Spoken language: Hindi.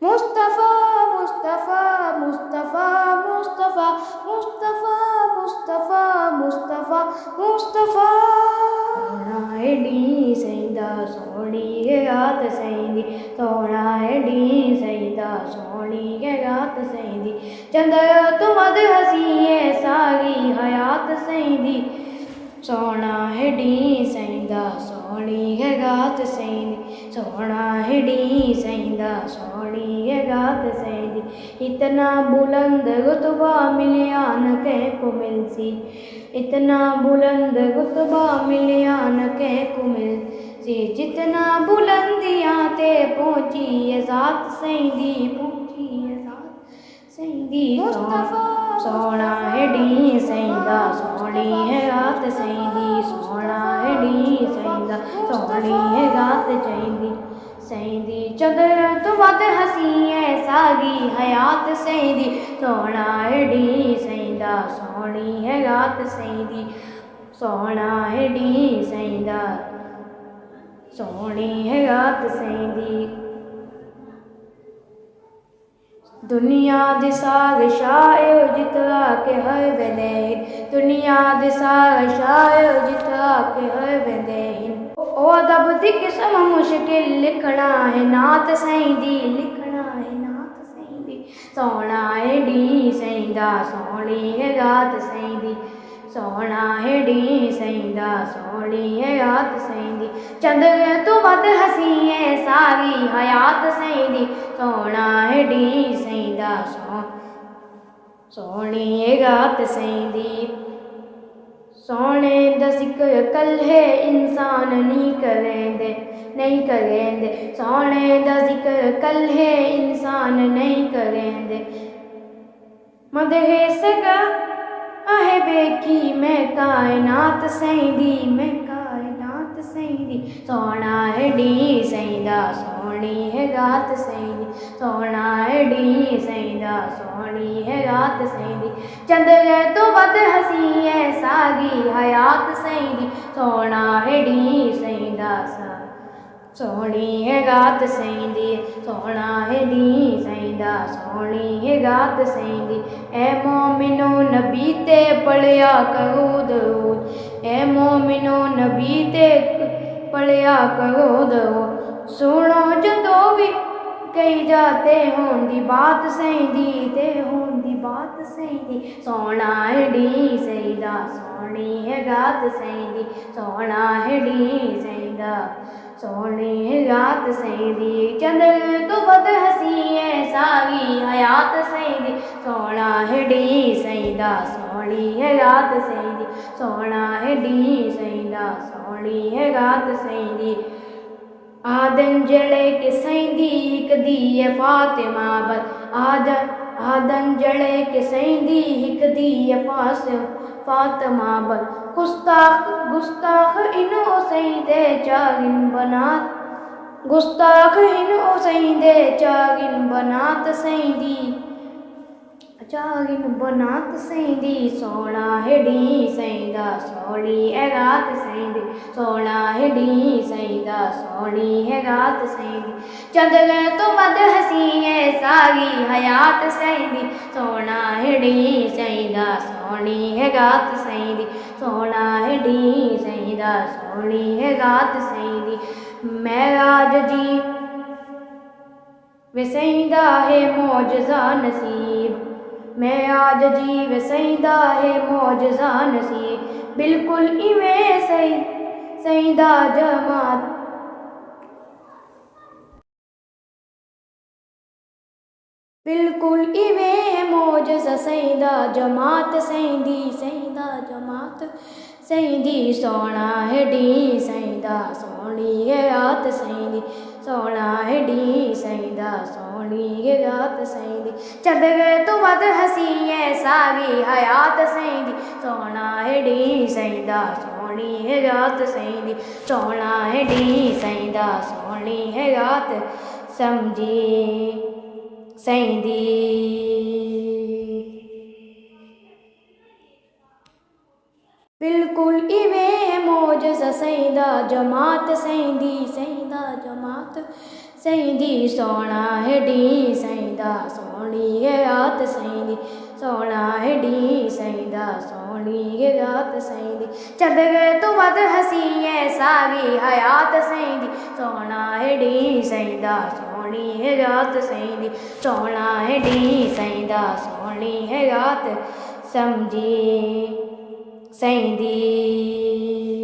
मुस्तफ़ा मुस्तफ़ा मुस्तफ़ा मुस्तफ़ा मुस्तफ़ा मुस्तफ़ा मुस्तफ़ा मुस्तफ़ा सोना एडी सईदा सोनी के रात सईदी सोना एडी सईदा सोनी के रात सईदी चंदर तू मद हसी है सारी हयात सईदी सोना एडी सईदा सोनी के रात सईदी सोना एडी सईदा सोनी के रात सईदी इतना बुलंद रुतबा मिलिया न कंहिंको मिलसी इतना बुलंद रुतबा मिलिया न कंहिंको मिलसी जितना बुलंदियां ते पहुंची ये ज़ात सईदी पहुंची ये ज़ात सईदी सोना एडी सईदा सोनी है रात सईदी सोना एडी सईदा सोनी है रात सईदी सईदी चंदर तू वद हसी है सारी हयात सईदी सोना एडी सईदा सोनी है रात सईदी सोना एडी सईदा सोनी है रात सईदी दुनिया दे सारे शायर जितरा के हर वेले दुनिया दे सारे शायर जितरा के हर वेले ओ अदब दी किस्म मुश्किल लिखना है नात सईदी लिखना है नात सईदी सोना एडी सईदा सोनी है रात सईदी सोना एडी सईदा सोनी है रात सईदी चंदर तू वद हसी है सारी हयात सईदी सोना एडी सईदा सोनी है रात सईदी सोने दा जिक्र कल है इंसान नहीं करेंदे नहीं करेंदे सोने दा जिक्र कल है इंसान नहीं करेंदे मदहे सगा आहे बेकी मैं कायनात सईदी मैं कायनात सईदी सोना एडी सईदा सोनी है रात सईदी सोना एडी सईदा सोनी है रात सईदी चंदर तो वद हसी है सारी हयात सईदी सोना एडी सईदा सोनी है रात सईदी सोना एडी सईदा सोनी है रात सईदी ए मोमिनो नबी ते पढ़िया करो दरूद ए मोमिनो नबी ते पढ़िया करो दरूद सुनो जदों भी कही जाते होंदी बात सईदी ते होंदी बात सईदी सोना एडी सईदा सोनी है रात सईदी सोना एडी सईदा सोनी रात सईदी चंदर तो वद हसी है सारी हयात सईदी सोना एडी सईदा सोनी है रात सईदी सोना एडी सईदा सोनी है रात सईदी आदन जड़े के सईदी हिक दी है फातिमा बद आदन जड़े के सईदी हिक दी है फातिमा बद गुस्ताख इन सईदे चागिन बनात गुस्ताख इन सईदे चागिन बनात सईदी चागिन बनात सईदी सोना एडी सईदा सोनी है रात सईदी सोना एडी सईदा सोनी है रात सईदी चंदर तो वद हसी है सारी हयात सईदी सोना एडी सईदा सोनी है रात सईदी सोना एडी सईदा सोनी है रात सईदी महराज जी वसईदा है मौजज़ा नसीब महराज जी वसईदा है मौजज़ा नसीब बिल्कुल इवें सईदा जमात बिल्कुल इवें मौजज़ा सईदा जमात सईदी सईदा जमात सईदी सोना एडी सईदा सोनी है रात सईदी सोना एडी सईदा सोनी है रात सईदी चंदर तो वद हसी है सारी हयात सईदी सोना एडी सईदा सोनी है रात सईदी सोना एडी सईदा सोनी है रात समझी सईदी बिल्कुल इवें मौजज़ा सईदा जमात सईदी सईदा जमात सईंदी सोहना है डी सईंदा सोहनी है रात सईंदी सोहना है डी सईंदा सोहनी है रात सईंदी चंद गए तो वध हसी है सारी हयात सईंदी सोहना है डी सईंदा सोहनी है रात सईंदी सोहना है डी सईंदा सोहनी है रात समझी सईंदी।